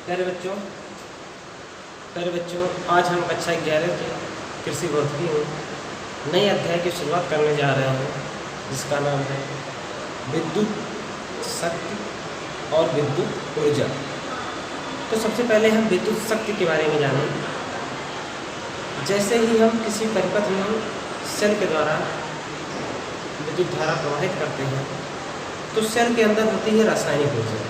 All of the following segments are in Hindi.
प्यारे बच्चों आज हम कक्षा 11 की कृषि भौतिकी में नए अध्याय की शुरुआत करने जा रहे हैं, जिसका नाम है विद्युत शक्ति और विद्युत ऊर्जा। तो सबसे पहले हम विद्युत शक्ति के बारे में जानें। जैसे ही हम किसी परिपथ में सेल के द्वारा विद्युत धारा प्रवाहित करते हैं तो सेल के अंदर होती है रासायनिक ऊर्जा।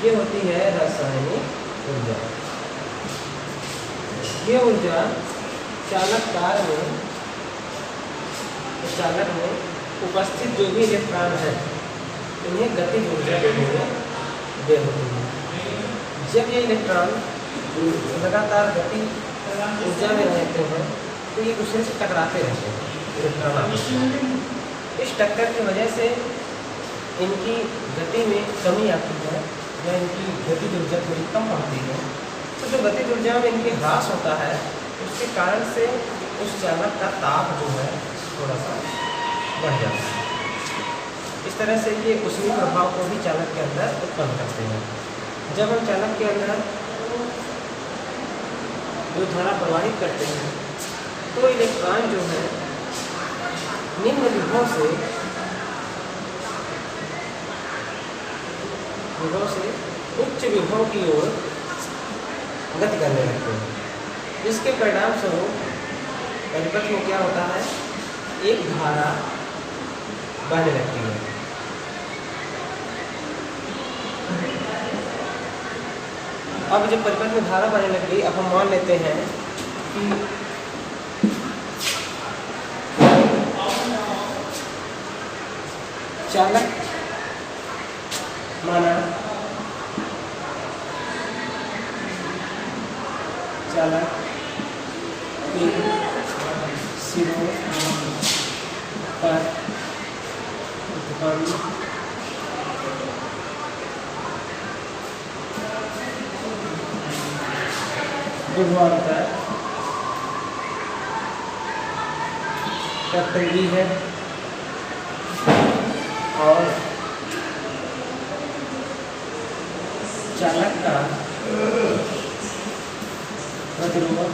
ये होती है रासायनिक ऊर्जा। ये ऊर्जा चालक में उपस्थित जो भी इलेक्ट्रॉन है इन्हें गतिज ऊर्जा देने में देर होती है। जब ये इलेक्ट्रॉन लगातार गति ऊर्जा में रहते हैं तो ये दूसरे से टकराते रहते हैं इलेक्ट्रॉन आपस में। इस टक्कर की वजह से इनकी गति में कमी आती है या इनकी गतिज ऊर्जा थोड़ी कम पड़ती है। तो जो गतिज ऊर्जा में इनकी ह्रास होता है उसके कारण से उस चालक का ताप जो है थोड़ा सा बढ़ जाता है। इस तरह से ये ऊष्मीय प्रभाव को भी चालक के अंदर उत्पन्न करते हैं। जब हम चालक के अंदर जो धारा प्रवाहित करते हैं तो इलेक्ट्रॉन जो है निम्न विभव से उच्च विभव की ओर गति करने लगते हैं, जिसके परिणाम स्वरूप परिपथ में क्या होता है, एक धारा बहने लगती है। अब जब परिपथ में धारा बहने लग गई, अब हम मान लेते हैं कि चालक माना चालक के सिरों पर उत्पन्न विभवांतर कैपिटल V है और चालक का प्रतिरोध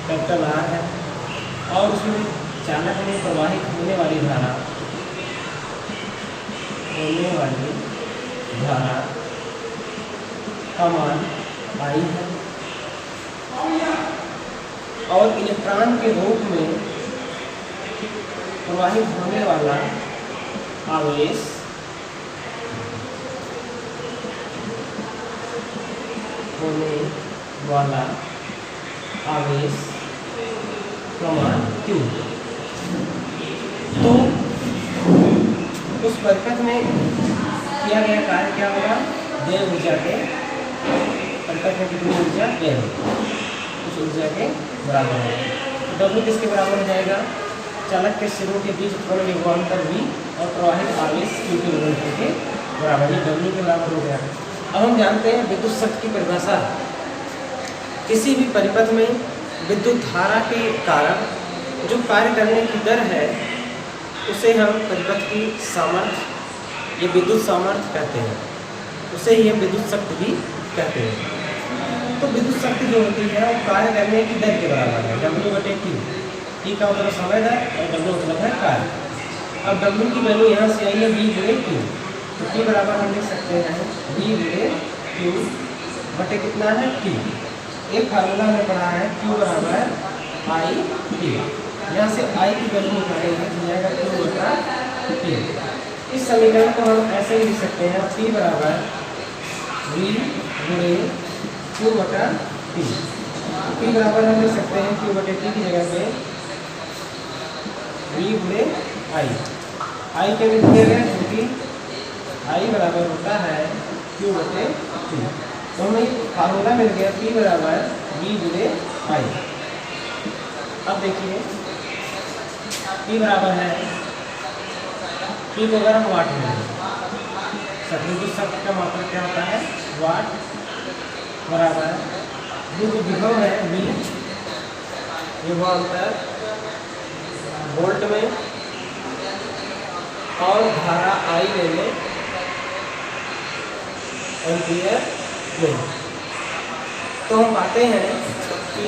कैपिटल R है और उसमें चालक में प्रवाहित होने वाली धारा का मान I है और इलेक्ट्रॉन के रूप में प्रवाहित होने वाला आवेश प्रमाण Q। तो उस परिपथ में किया गया कार्य क्या होगा, व्यय ऊर्जा के परिपथ में कितनी ऊर्जा व्यय होगी उस ऊर्जा के बराबर है। W किसके बराबर हो जाएगा, चालक के सिरों के बीच उत्पन्न विभवांतर V और प्रवाहित आवेश Q के गुणनफल के बराबर, ये W के बराबर हो गया। अब हम जानते हैं विद्युत शक्ति की परिभाषा। किसी भी परिपथ में विद्युत धारा के कारण जो कार्य करने की दर है उसे हम परिपथ की सामर्थ्य या विद्युत सामर्थ्य कहते हैं, उसे ही हम विद्युत शक्ति भी कहते हैं। तो विद्युत शक्ति जो होती है वो कार्य करने की दर के बराबर है, W/Q। T का मतलब समय दर और W मतलब है कार्य। अब W की वैल्यू यहाँ से आई है V/Q, तो T बराबर हम लिख सकते हैं V/Q बटे कितना है Q। एक फार्मूला हमने पढ़ा है Q बराबर I/T। यहाँ से I की वैल्यू निकालेंगे तो जाएगा Q/T। इस समीकरण को हम ऐसे ही लिख सकते हैं P बराबर V/Q/T। P बराबर हम लिख सकते हैं Q/T की जगह पे V/I। I के लिख देंगे क्योंकि I बराबर होता है Q/T। तो हमें फार्मूला मिल गया P बराबर V/I। अब देखिए P बराबर है, P को अगर हम वाट में विद्युत शक्ति का मात्रा क्या होता है, वाट बराबर जो विभव है V विभवांतर वोल्ट में और धारा I ले लें एम्पियर में। तो हम पाते हैं कि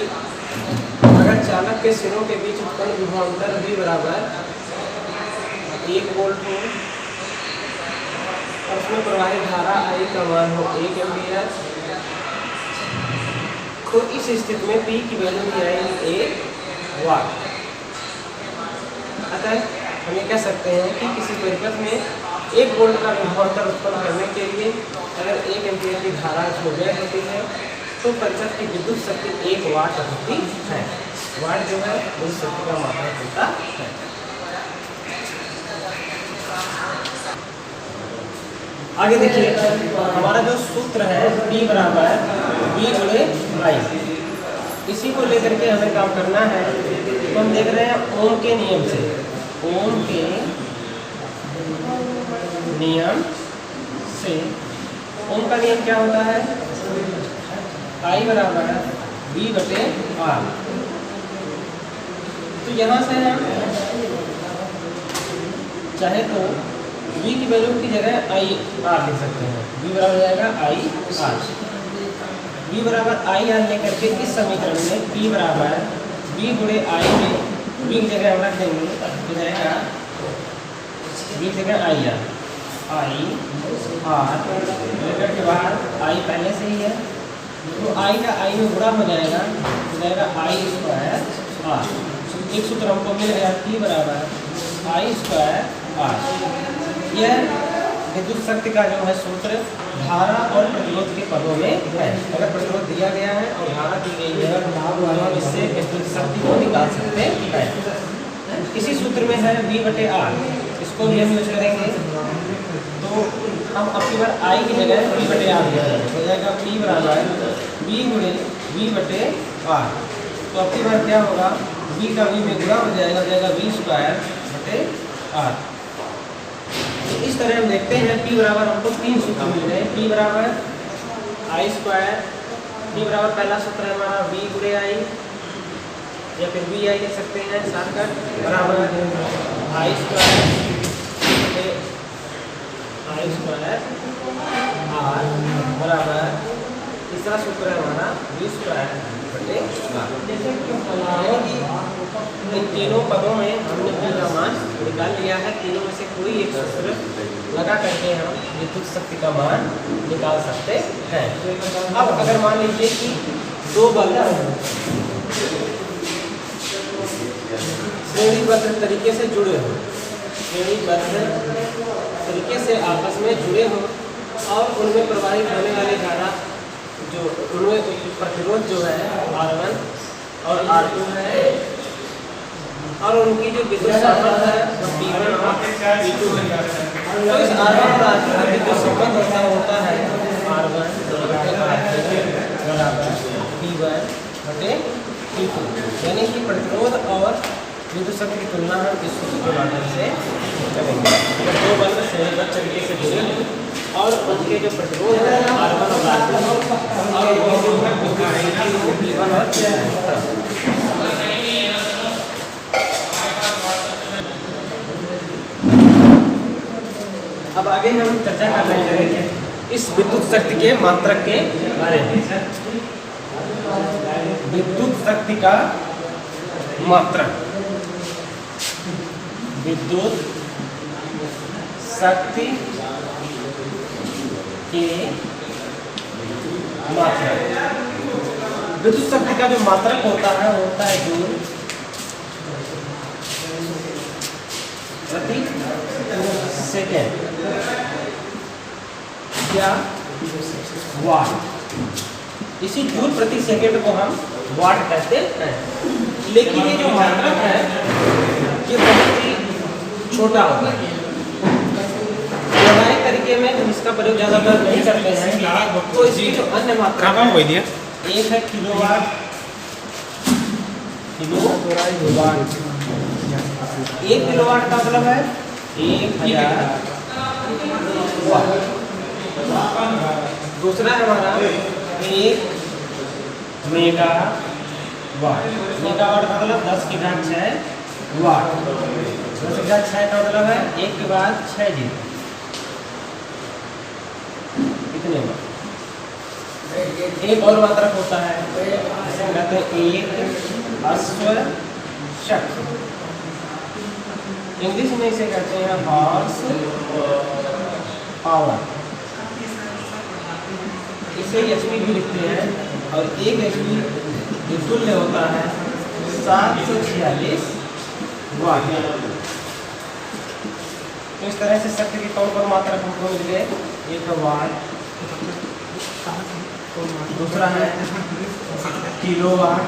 अगर चालक के सिरों के बीच उत्पन्न विभवांतर V बराबर 1 वोल्ट हो और उसमें प्रवाहित धारा I का मान हो 1 एम्पियर, तो इस स्थिति में P की वैल्यू दी जाएगी 1 वाट। अतः हम ये कह सकते हैं कि किसी परिपथ में 1 वोल्ट का विभवांतर उत्पन्न करने के लिए अगर 1 एम्पियर की धारा इसमें व्यय होती है तो परिपथ की विद्युत शक्ति 1 वाट होती है। वाट जो है विद्युत शक्ति का मात्रक होता है। आगे देखिए, हमारा जो सूत्र है P बराबर V गुणे I, इसी को लेकर के हमें काम करना है। तो हम देख रहे हैं ओम के नियम से, ओम के नियम से ओम का नियम क्या होता है? I बराबर V बटे R। तो यहाँ से हम चाहे तो V की वैल्यू की जगह I R लिख सकते हैं। V बराबर हो जाएगा I R। V बराबर I R लेकर के इस समीकरण में P बराबर V गुणे I में V की जगह हम रख देंगे, तो जाएगा V की जगह I R। I R लेकर के बाहर I पहले से ही है, तो I का I में गुणा हो जाएगा, तो जाएगा I स्क्वायर R। एक सूत्र हमको मिल गया P बराबर I स्क्वायर R। यह विद्युत शक्ति का जो है सूत्र धारा और प्रतिरोध के पदों में है। अगर प्रतिरोध दिया गया है और धारा दी गई है तो हम इससे विद्युत शक्ति को निकाल सकते हैं। इसी सूत्र में है V बटे R, इसको भी हम यूज करेंगे। तो हम अपनी बार I की जगह V बटे R हो जाएगा P बराबर V गुणे V बटे R। तो अपनी बार क्या होगा, V का V में गुणा हो जाएगा V स्क्वायर बटे R। तो इस तरह हम देखते हैं P बराबर हमको 3 सूत्र मिल गए। P बराबर I स्क्वायर, P बराबर पहला सूत्र है हमारा V गुणे I या फिर VI लिख सकते हैं शॉर्टकट, बराबर I स्क्वायर बटे I स्क्वायर R बराबर तीसरा सूत्र है हमारा V स्क्वायर बटे R। इन तीनों पदों में हमने P का मान निकाल लिया है। तीनों में से कोई एक सूत्र लगा करके हम विद्युत शक्ति का मान निकाल सकते हैं। अब अगर मान लीजिए कि दो बल्ब श्रेणीबद्ध तरीके से जुड़े हो, श्रेणीबद्ध तरीके से आपस में जुड़े हो और उनमें प्रवाहित होने वाली धारा जो उनमें प्रतिरोध जो है R1 और R2 है और उनकी जो विद्युत संबंध है वो P1 और P2 है। तो इस R1 और R2 का विद्युत संबंध होता है R1 बटे R2 बराबर P1 बटे P2। यानी कि प्रतिरोध और विद्युत शक्ति की तुलना हम इस सूत्र के माध्यम से करेंगे। अगर दो बल्ब श्रेणीबद्ध तरीके से जुड़े हों और उनके जो प्रतिरोध है R1 और R2 और P1 और P2। अब आगे हम चर्चा कर रहे हैं इस विद्युत शक्ति के मात्रक के बारे में। विद्युत शक्ति का मात्रक, विद्युत शक्ति के मात्रक, विद्युत शक्ति का जो मात्रक होता है वो होता है जूल प्रति सेकेंड या वाट। इसी जूल प्रति सेकेंड को हम वाट कहते हैं। लेकिन ये जो मात्रक है ये बहुत ही छोटा होता है। व्यावहारिक तरीके में हम इसका प्रयोग ज़्यादातर नहीं करते हैं। तो इसकी जो अन्य मात्रा एक है किलोवाट, किलोवाट। 1 किलोवाट का मतलब है 1000 वाट। दूसरा है हमारा 1 मेगावाट। मेगावाट का मतलब 10 की घात 6 वाट। 10 की घात 6 का मतलब है 1 के बाद 6 जीरो, कितने वाट। एक और मात्रक होता है, इसे कहते हैं एक अश्वशक। इंग्लिश में इसे कहते हैं हॉर्स पावर। इसे एचपी भी लिखते हैं, और एक एचपी जो तुल्य होता है 746 वाट। तो इस तरह से शक्ति के कौन कौन मात्रक हमको मिल गए, एक वाट, दूसरा है किलोवाट,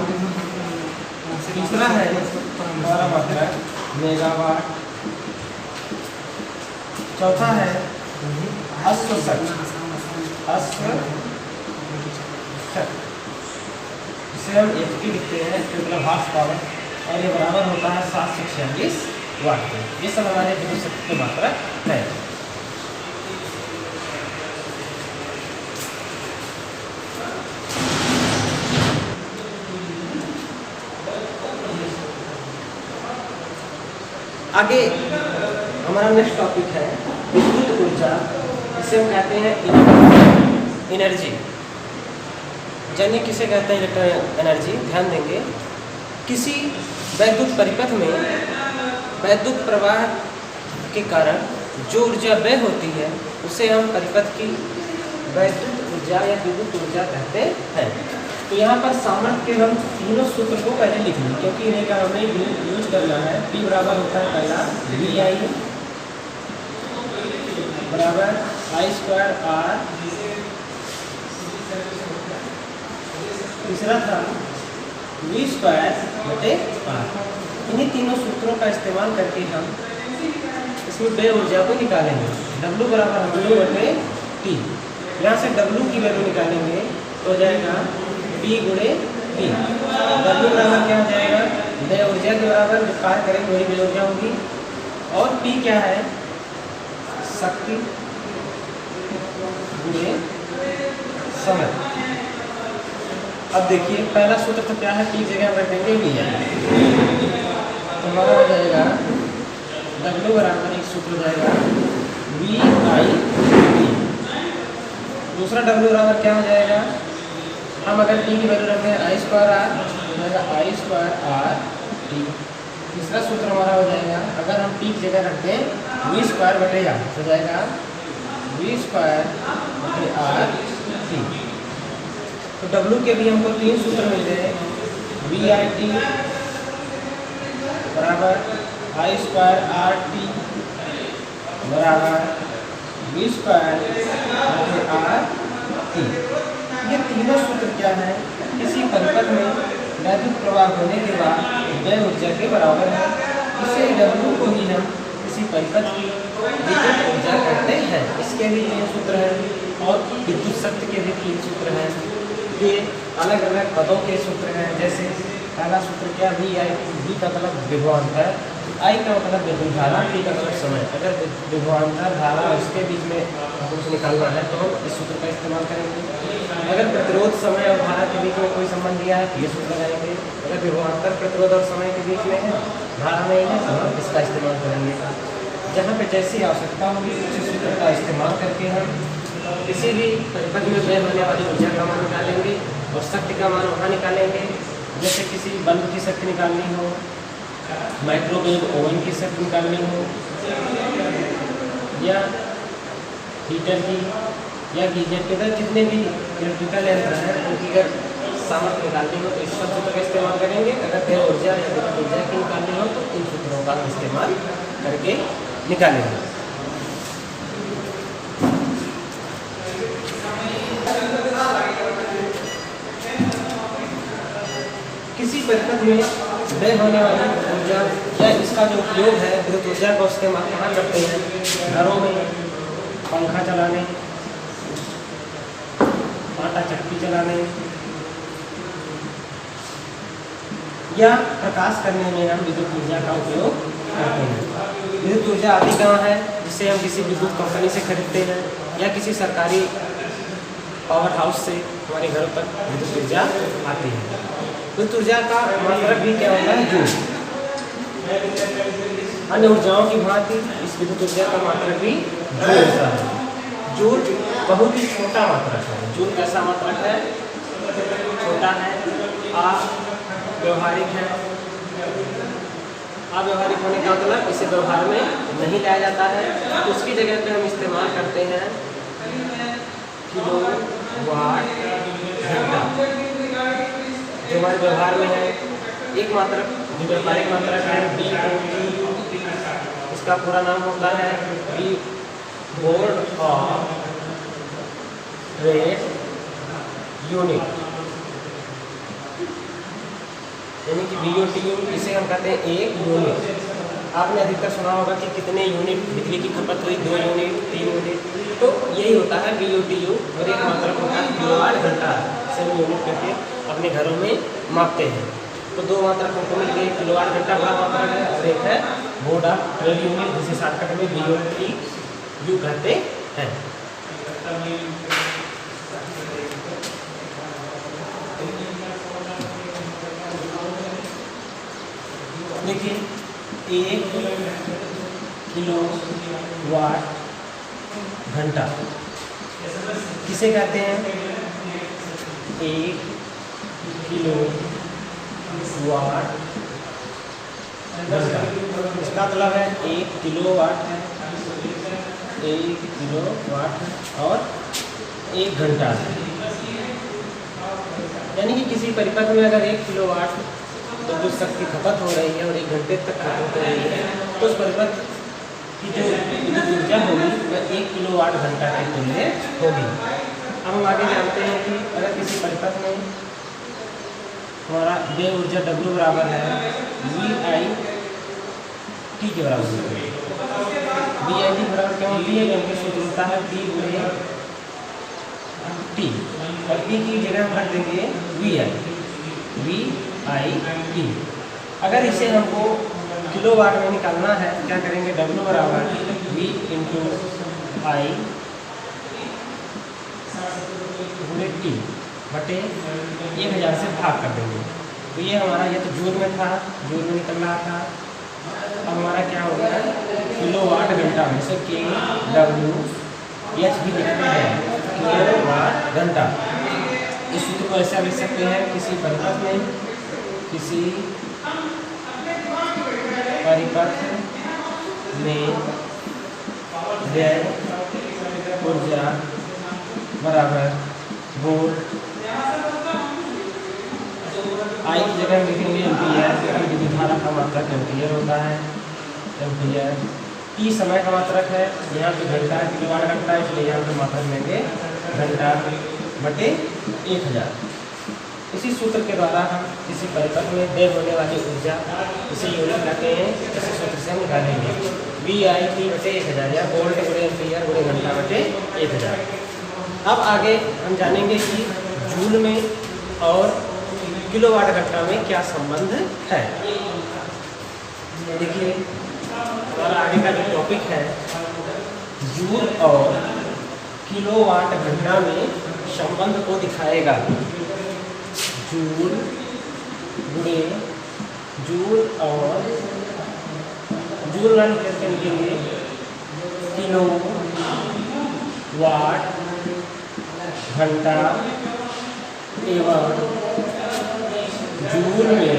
तीसरा है हमारा मात्रक मेगावाट, चौथा है अश्वशक, जिसे हम एचपी लिखते हैं, मतलब हॉर्स पावर, और ये बराबर होता है 746 वाट के। ये सब हमारे विद्युत शक्ति की मात्रा है। आगे हमारा नेक्स्ट टॉपिक है विद्युत ऊर्जा। इसे हम कहते हैं एनर्जी, यानी किसे कहते हैं इलेक्ट्रिक एनर्जी। ध्यान देंगे, किसी वैद्युत परिपथ में वैद्युत प्रवाह के कारण जो ऊर्जा व्यय होती है उसे हम परिपथ की वैद्युत ऊर्जा या विद्युत ऊर्जा कहते हैं। तो यहाँ पर सामर्थ्य के हम तीनों सूत्र को पहले लिख लें, क्योंकि इन्हें का हमें यूज करना है। P बराबर होता है पहला VI बराबर I²R, तीसरा था V²/R। इन्हीं तीनों सूत्रों का इस्तेमाल करके हम इसमें व्यय ऊर्जा को निकालेंगे। W बराबर W/T। यहाँ से W की वैल्यू निकालेंगे तो हो जाएगा P गुणे T। W बराबर क्या हो जाएगा, व्यय ऊर्जा के बराबर जो कार्य करेंगे वही व्यय ऊर्जा होगी। और P क्या है, शक्ति गुणे समय। अब देखिए पहला सूत्र तो क्या है, P जगह हम रख देंगे VI, तो हमारा हो जाएगा W बराबर एक सूत्र हो जाएगा VI। दूसरा W बराबर क्या हो जाएगा, हम अगर T की वैल्यू रखें I²R, हो जाएगा I²RT। तीसरा सूत्र हमारा हो जाएगा, अगर हम T की जगह रख दें V²/R, हो जाएगा V²/RT। तो W के भी हमको तीन सूत्र मिल गए, VIT बराबर I²RT बराबर V²/RT। ये तीनों सूत्र क्या है, किसी परिपथ में वैद्युत प्रवाह होने के बाद व्यय ऊर्जा के बराबर है। इसे W को ही हम किसी परिपथ की विद्युत ऊर्जा कहते हैं। इसके भी तीन सूत्र हैं और विद्युत शक्ति के भी तीन सूत्र हैं। ये अलग अलग पदों के सूत्र हैं। जैसे पहला सूत्र क्या, VI, V का मतलब विभवांतर, I का मतलब विद्युत धारा, T का मतलब समय। अगर विभवांतर धारा इसके बीच में कुछ निकालना है तो हम इस सूत्र का इस्तेमाल करेंगे। अगर प्रतिरोध समय और धारा के बीच में कोई संबंध दिया है तो ये सूत्र लगाएंगे। अगर विभवांतर प्रतिरोध और समय के बीच में है, धारा नहीं है, तो हम इसका इस्तेमाल करेंगे। जहाँ पे जैसी आवश्यकता होगी उसी सूत्र का इस्तेमाल करके हम किसी भी परिपथ में व्यय होने वाली ऊर्जा का मान निकालेंगे और शक्ति का मान वहाँ निकालेंगे। जैसे किसी बल्ब की शक्ति निकालनी हो, माइक्रोवेव ओवन की शक्ति निकालनी हो, या हीटर की या गीजर के, अगर जितने भी इलेक्ट्रिकल यंत्र हैं उनकी अगर सामर्थ्य निकालनी हो तो इस सब सूत्र का इस्तेमाल करेंगे। अगर व्यय ऊर्जा या विद्युत ऊर्जा की निकालनी हो तो इन सूत्रों का इस्तेमाल करके निकालेंगे। किसी परिपथ में व्यय होने वाली ऊर्जा या इसका जो उपयोग है विद्युत ऊर्जा का इस्तेमाल कहाँ करते हैं, घरों में पंखा चलाने, आटा चक्की चलाने या प्रकाश करने में हम विद्युत ऊर्जा का उपयोग करते हैं। विद्युत ऊर्जा आती कहाँ है, जिसे हम किसी विद्युत कंपनी से खरीदते हैं या किसी सरकारी पावर हाउस से हमारे घरों तक विद्युत ऊर्जा आती है। विद्युत ऊर्जा का मात्रक भी क्या होता है, जूल। अन्य ऊर्जाओं की भांति इस विद्युत ऊर्जा का मात्रक भी जूल होता है। जूल बहुत ही छोटा मात्रक है। जूल कैसा मात्रक है? छोटा है, अव्यवहारिक है। अव्यवहारिक होने का मतलब इसे व्यवहार में नहीं लाया जाता है, तो उसकी जगह पे हम इस्तेमाल करते हैं किलोवाट घंटा, जो हमारे व्यवहार में है। एक मात्रक जो व्यावहारिक मात्रक है BOT, इसका पूरा नाम होता है बोर्ड ऑफ ट्रेड यूनिट, यानी कि BOTU, इसे हम कहते हैं एक यूनिट। आपने अधिकतर सुना होगा कि कितने यूनिट बिजली की खपत हुई, 2 यूनिट, 3 यूनिट, तो यही होता है BOTU। और एक मात्रक होता है किलोवाट घंटा, इसे हम यूनिट करके अपने घरों में मापते हैं। तो 2 मात्रक हमको मिल गए, किलोवाट घंटा बड़ा मात्रक है और एक है बोर्ड ऑफ ट्रेड यूनिट, जिसे शॉर्टकट में BOTU कहते हैं। देखिए, 1 किलोवाट घंटा किसे कहते हैं? 1 किलोवाट घंटा, इसका मतलब है 1 किलोवाट है, 1 किलोवाट और 1 घंटा है। यानी कि किसी परिपथ में अगर 1 किलोवाट तो जो शक्ति खपत हो रही है और 1 घंटे तक खपत हो रही है, तो उस परिपथ की जो विद्युत ऊर्जा होगी वह 1 किलोवाट घंटा के तुल्य होगी। अब हम आगे जानते हैं कि अगर किसी परिपथ में हमारा देय ऊर्जा W बराबर है VIT के बराबर होती है। VIT बराबर क्या होती है? क्योंकि सूत्र होता है P गुणे T, और P की जगह हम रख देंगे VIT। अगर इसे हमको किलोवाट में निकालना है, क्या करेंगे? W बराबर V इंटू I गुणे T बटे 1000 से भाग कर देंगे। तो ये हमारा, ये तो जूल में था, जूल में निकल रहा था। अब हमारा क्या हो गया? किलोवाट घंटा में से KW भी लिखते हैं, किलोवाट घंटा। इस सूत्र को ऐसा लिख सकते हैं, किसी परिपथ में देय ऊर्जा बराबर वोल्ट, आई की जगह लिखेंगे एम्पियर, क्योंकि विद्युत धारा का मात्रक एम्पियर होता है, एम्पियर। टी समय का मात्रक है, यहाँ पे घंटा किलोवाट घंटा, इसलिए यहाँ पे मात्रक लेंगे घंटा बटे 1000। इसी सूत्र के द्वारा हम किसी परिपथ में देय होने वाली ऊर्जा, इसे यूनिट कहते हैं, इसी सूत्र से हम निकालेंगे VIT बटे 1000 या वोल्ट गुणे एम्पियर गुणे घंटा बटे 1000। अब आगे हम जानेंगे कि जूल में और किलोवाट घंटा में क्या संबंध है। देखिए, हमारा आगे का जो टॉपिक है, जूल और किलोवाट घंटा में संबंध को दिखाएगा। जूल गुणे जूल और जूल रन करके लिखेंगे किलोवाट घंटा एवं जूल में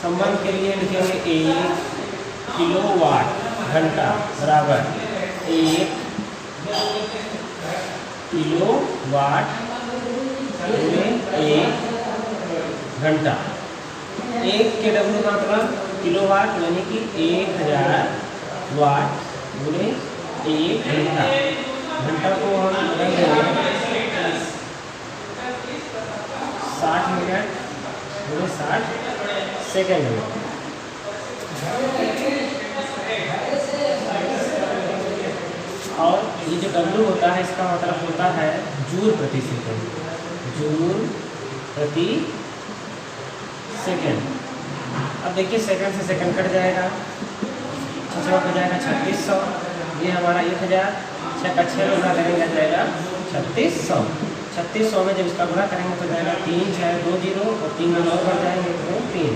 संबंध के लिए लिखेंगे 1 किलोवाट घंटा बराबर 1 किलोवाट में 1 घंटा। 1 के W का मतलब किलोवाट, यानी कि 1000 वाट गुणे 1 घंटा। घंटा को हम रख देंगे 60 मिनट गुणे 60 सेकेंड में। और ये जो W होता है, इसका मतलब होता है जूल प्रति सेकेंड, जूल प्रति सेकेंड। अब देखिए, सेकंड से सेकंड कट जाएगा, 6 हो जाएगा 3600, ये हमारा 1000, 6 का 6 गुना करेंगे आ जाएगा 3600। 3600 में जब इसका गुना करेंगे तो जाएगा 3 6 2 0 और 3 गुना और बढ़ जाएंगे तो 3।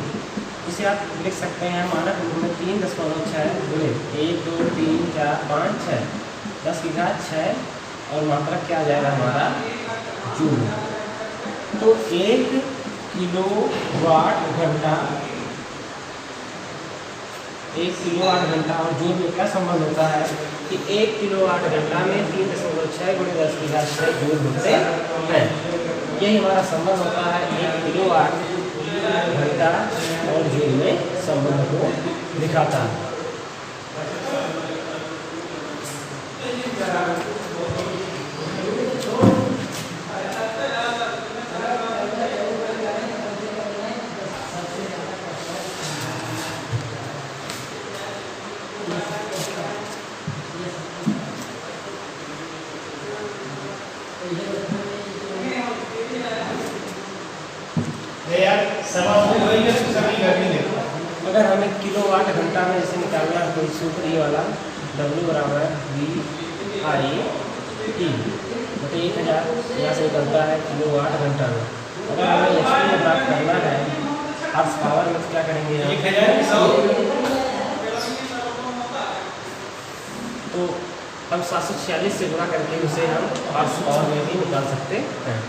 जिसे आप लिख सकते हैं मानक रूप में 3.6 गुणे 1 2 3 4 5 6 10 की घात 6 और मात्रक क्या आ जाएगा हमारा जूल। तो 1 किलोवाट घंटा, 1 किलोवाट घंटा और जूल में क्या संबंध होता है कि 1 किलोवाट घंटा में 3.6 गुणे 10 की घात 6 जूल होते हैं। यही हमारा संबंध होता है 1 किलोवाट घंटा और जूल में संबंध को दिखाता है। अगर हमें किलोवाट घंटा में जैसे निकालना है कोई सूत्र ये वाला W बराबर VI/T बटे 1000 यहाँ से निकलता है किलोवाट घंटा में। अगर हमें HP में प्राप्त करना है हॉर्स पावर में क्या करेंगे तो हम 746 से गुणा करके उसे हम हॉर्स पावर में भी निकाल सकते हैं।